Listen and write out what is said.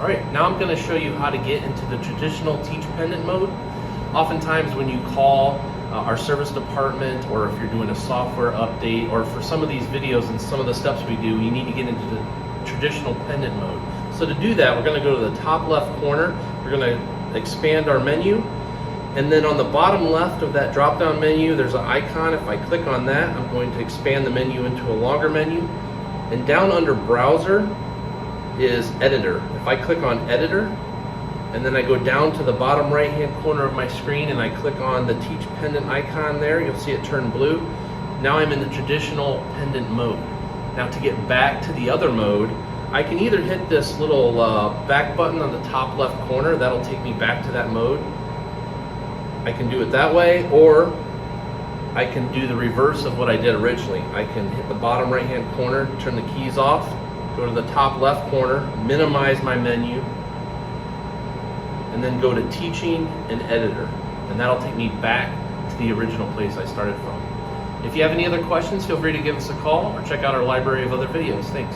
All right, now I'm going to show you how to get into the traditional Teach Pendant mode. Oftentimes when you call our service department, or if you're doing a software update, or for some of these videos and some of the steps we do, you need to get into the traditional Pendant mode. So to do that, we're going to go to the top left corner. We're going to expand our menu, and then on the bottom left of that drop down menu there's an icon. If I click on that, I'm going to expand the menu into a longer menu, and down under browser is editor. If I click on editor and then I go down to the bottom right hand corner of my screen and I click on the Teach Pendant icon there, you'll see it turn blue. Now I'm in the traditional Pendant mode. Now to get back to the other mode, I can either hit this little back button on the top left corner, that'll take me back to that mode. I can do it that way, or I can do the reverse of what I did originally. I can hit the bottom right hand corner, turn the keys off, go to the top left corner, minimize my menu, and then go to Teaching and Editor. And that'll take me back to the original place I started from. If you have any other questions, feel free to give us a call or check out our library of other videos. Thanks.